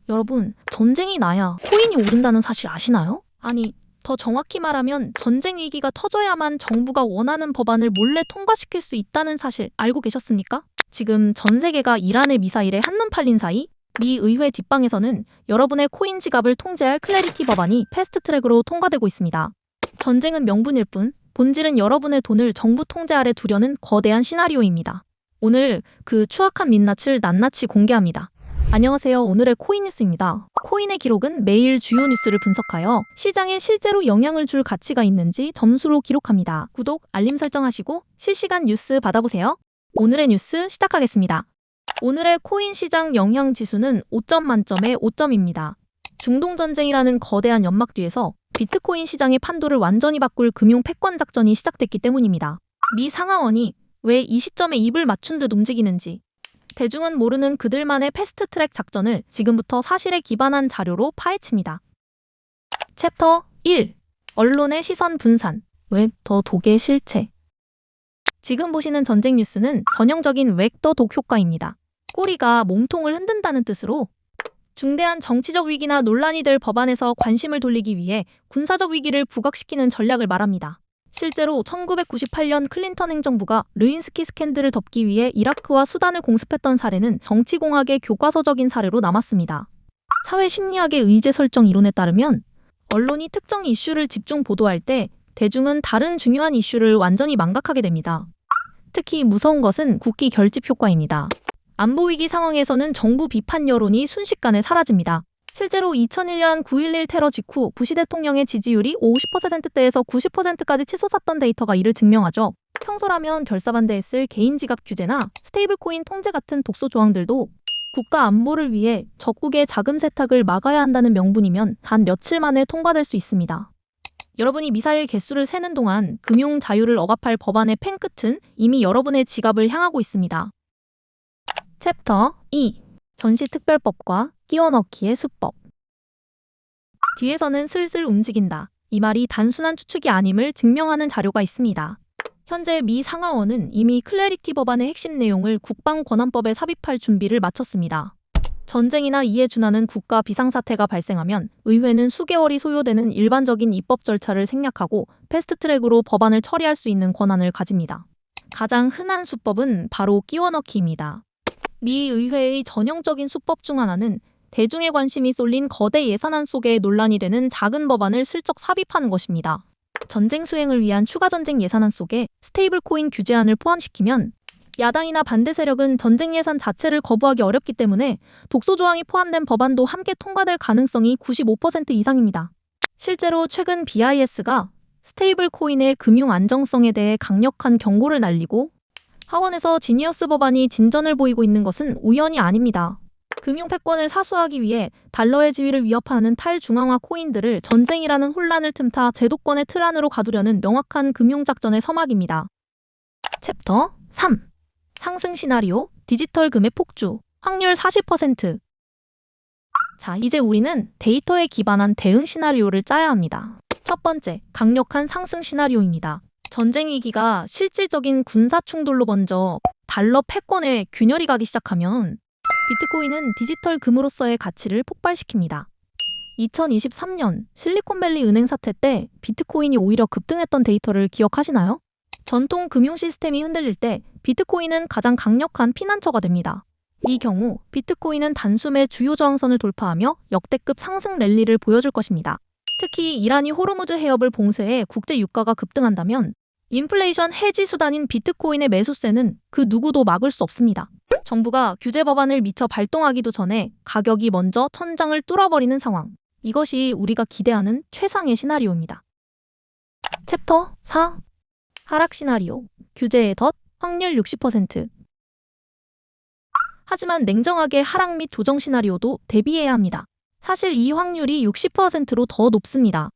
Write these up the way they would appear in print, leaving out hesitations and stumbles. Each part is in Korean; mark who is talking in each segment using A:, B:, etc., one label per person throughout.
A: 여러분, 전쟁이 나야 코인이 오른다는 사실 아시나요? 아니, 더 정확히 말하면 전쟁 위기가 터져야만 정부가 원하는 법안을 몰래 통과시킬 수 있다는 사실 알고 계셨습니까? 지금 전 세계가 이란의 미사일에 한눈 팔린 사이 미 의회 뒷방에서는 여러분의 코인 지갑을 통제할 클래리티 법안이 패스트트랙으로 통과되고 있습니다. 전쟁은 명분일 뿐 본질은 여러분의 돈을 정부 통제 아래 두려는 거대한 시나리오입니다. 오늘 그 추악한 민낯을 낱낱이 공개합니다. 안녕하세요. 오늘의 코인 뉴스입니다. 코인의 기록은 매일 주요 뉴스를 분석하여 시장에 실제로 영향을 줄 가치가 있는지 점수로 기록합니다. 구독, 알림 설정하시고 실시간 뉴스 받아보세요. 오늘의 뉴스 시작하겠습니다. 오늘의 코인 시장 영향 지수는 5점 만점에 5점입니다. 중동전쟁이라는 거대한 연막 뒤에서 비트코인 시장의 판도를 완전히 바꿀 금융 패권 작전이 시작됐기 때문입니다. 미 상하원이 왜 이 시점에 입을 맞춘 듯 움직이는지, 대중은 모르는 그들만의 패스트트랙 작전을 지금부터 사실에 기반한 자료로 파헤칩니다. 챕터 1. 언론의 시선 분산. 왜 더 독의 실체. 지금 보시는 전쟁 뉴스는 전형적인 웩 더 독 효과입니다. 꼬리가 몸통을 흔든다는 뜻으로 중대한 정치적 위기나 논란이 될 법안에서 관심을 돌리기 위해 군사적 위기를 부각시키는 전략을 말합니다. 실제로 1998년 클린턴 행정부가 르윈스키 스캔들을 덮기 위해 이라크와 수단을 공습했던 사례는 정치공학의 교과서적인 사례로 남았습니다. 사회심리학의 의제 설정 이론에 따르면 언론이 특정 이슈를 집중 보도할 때 대중은 다른 중요한 이슈를 완전히 망각하게 됩니다. 특히 무서운 것은 국기 결집 효과입니다. 안보위기 상황에서는 정부 비판 여론이 순식간에 사라집니다. 실제로 2001년 9.11 테러 직후 부시 대통령의 지지율이 50%대에서 90%까지 치솟았던 데이터가 이를 증명하죠. 평소라면 결사반대했을 개인 지갑 규제나 스테이블코인 통제 같은 독소 조항들도 국가 안보를 위해 적국의 자금 세탁을 막아야 한다는 명분이면 단 며칠 만에 통과될 수 있습니다. 여러분이 미사일 개수를 세는 동안 금융 자유를 억압할 법안의 펜 끝은 이미 여러분의 지갑을 향하고 있습니다. 챕터 2. 전시특별법과 끼워넣기의 수법. 뒤에서는 슬슬 움직인다. 이 말이 단순한 추측이 아님을 증명하는 자료가 있습니다. 현재 미 상하원은 이미 클래리티 법안의 핵심 내용을 국방권한법에 삽입할 준비를 마쳤습니다. 전쟁이나 이에 준하는 국가 비상사태가 발생하면 의회는 수개월이 소요되는 일반적인 입법 절차를 생략하고 패스트트랙으로 법안을 처리할 수 있는 권한을 가집니다. 가장 흔한 수법은 바로 끼워넣기입니다. 미 의회의 전형적인 수법 중 하나는 대중의 관심이 쏠린 거대 예산안 속에 논란이 되는 작은 법안을 슬쩍 삽입하는 것입니다. 전쟁 수행을 위한 추가 전쟁 예산안 속에 스테이블 코인 규제안을 포함시키면 야당이나 반대 세력은 전쟁 예산 자체를 거부하기 어렵기 때문에 독소 조항이 포함된 법안도 함께 통과될 가능성이 95% 이상입니다. 실제로 최근 BIS가 스테이블 코인의 금융 안정성에 대해 강력한 경고를 날리고 하원에서 지니어스 법안이 진전을 보이고 있는 것은 우연이 아닙니다. 금융 패권을 사수하기 위해 달러의 지위를 위협하는 탈중앙화 코인들을 전쟁이라는 혼란을 틈타 제도권의 틀 안으로 가두려는 명확한 금융작전의 서막입니다. 챕터 3. 상승 시나리오, 디지털 금의 폭주, 확률 40%. 자, 이제 우리는 데이터에 기반한 대응 시나리오를 짜야 합니다. 첫 번째, 강력한 상승 시나리오입니다. 전쟁 위기가 실질적인 군사 충돌로 번져 달러 패권에 균열이 가기 시작하면 비트코인은 디지털 금으로서의 가치를 폭발시킵니다. 2023년 실리콘밸리 은행 사태 때 비트코인이 오히려 급등했던 데이터를 기억하시나요? 전통 금융 시스템이 흔들릴 때 비트코인은 가장 강력한 피난처가 됩니다. 이 경우 비트코인은 단숨에 주요 저항선을 돌파하며 역대급 상승 랠리를 보여줄 것입니다. 특히 이란이 호르무즈 해협을 봉쇄해 국제 유가가 급등한다면 인플레이션 해지 수단인 비트코인의 매수세는 그 누구도 막을 수 없습니다. 정부가 규제 법안을 미처 발동하기도 전에 가격이 먼저 천장을 뚫어버리는 상황. 이것이 우리가 기대하는 최상의 시나리오입니다. 챕터 4. 하락 시나리오. 규제의 덫, 확률 60%. 하지만 냉정하게 하락 및 조정 시나리오도 대비해야 합니다. 사실 이 확률이 60%로 더 높습니다.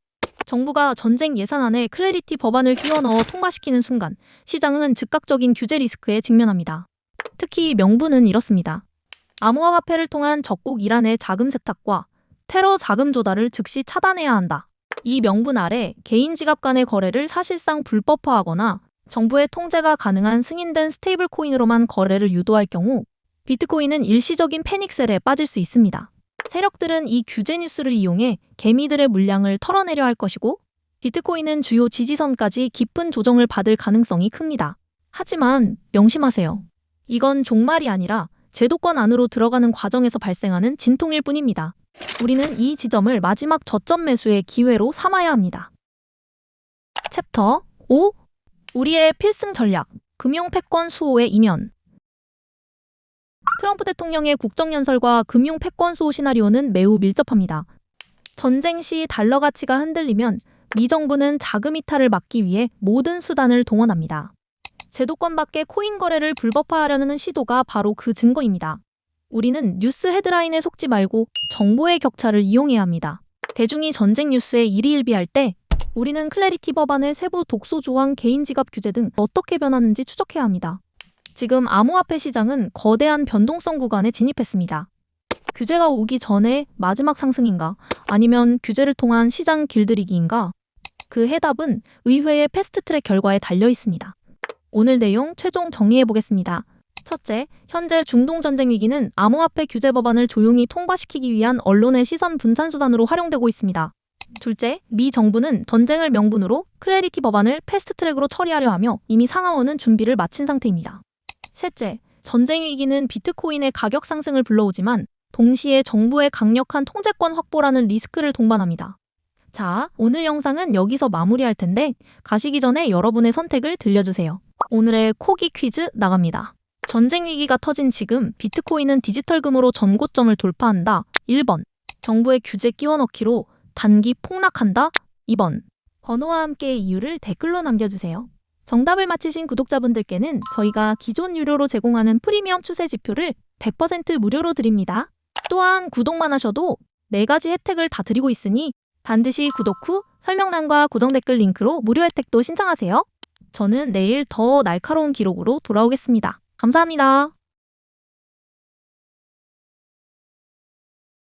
A: 정부가 전쟁 예산안에 클래리티 법안을 끼워넣어 통과시키는 순간 시장은 즉각적인 규제 리스크에 직면합니다. 특히 명분은 이렇습니다. 암호화 화폐를 통한 적국 이란의 자금 세탁과 테러 자금 조달을 즉시 차단해야 한다. 이 명분 아래 개인 지갑 간의 거래를 사실상 불법화하거나 정부의 통제가 가능한 승인된 스테이블 코인으로만 거래를 유도할 경우 비트코인은 일시적인 패닉셀에 빠질 수 있습니다. 세력들은 이 규제 뉴스를 이용해 개미들의 물량을 털어내려 할 것이고 비트코인은 주요 지지선까지 깊은 조정을 받을 가능성이 큽니다. 하지만 명심하세요. 이건 종말이 아니라 제도권 안으로 들어가는 과정에서 발생하는 진통일 뿐입니다. 우리는 이 지점을 마지막 저점 매수의 기회로 삼아야 합니다. 챕터 5. 우리의 필승 전략, 금융 패권 수호의 이면. 트럼프 대통령의 국정연설과 금융 패권 수호 시나리오는 매우 밀접합니다. 전쟁 시 달러 가치가 흔들리면 미 정부는 자금 이탈을 막기 위해 모든 수단을 동원합니다. 제도권 밖의 코인 거래를 불법화하려는 시도가 바로 그 증거입니다. 우리는 뉴스 헤드라인에 속지 말고 정보의 격차를 이용해야 합니다. 대중이 전쟁 뉴스에 일희일비할 때 우리는 클래리티 법안의 세부 독소 조항, 개인 지갑 규제 등 어떻게 변하는지 추적해야 합니다. 지금 암호화폐 시장은 거대한 변동성 구간에 진입했습니다. 규제가 오기 전에 마지막 상승인가? 아니면 규제를 통한 시장 길들이기인가? 그 해답은 의회의 패스트트랙 결과에 달려 있습니다. 오늘 내용 최종 정리해 보겠습니다. 첫째, 현재 중동 전쟁 위기는 암호화폐 규제 법안을 조용히 통과시키기 위한 언론의 시선 분산 수단으로 활용되고 있습니다. 둘째, 미 정부는 전쟁을 명분으로 클래리티 법안을 패스트트랙으로 처리하려 하며 이미 상하원은 준비를 마친 상태입니다. 셋째, 전쟁 위기는 비트코인의 가격 상승을 불러오지만 동시에 정부의 강력한 통제권 확보라는 리스크를 동반합니다. 자, 오늘 영상은 여기서 마무리할 텐데 가시기 전에 여러분의 선택을 들려주세요. 오늘의 코기 퀴즈 나갑니다. 전쟁 위기가 터진 지금 비트코인은 디지털금으로 전고점을 돌파한다. 1번. 정부의 규제 끼워 넣기로 단기 폭락한다. 2번. 번호와 함께 이유를 댓글로 남겨주세요. 정답을 맞히신 구독자분들께는 저희가 기존 유료로 제공하는 프리미엄 추세 지표를 100% 무료로 드립니다. 또한 구독만 하셔도 4가지 혜택을 다 드리고 있으니 반드시 구독 후 설명란과 고정 댓글 링크로 무료 혜택도 신청하세요. 저는 내일 더 날카로운 기록으로 돌아오겠습니다. 감사합니다.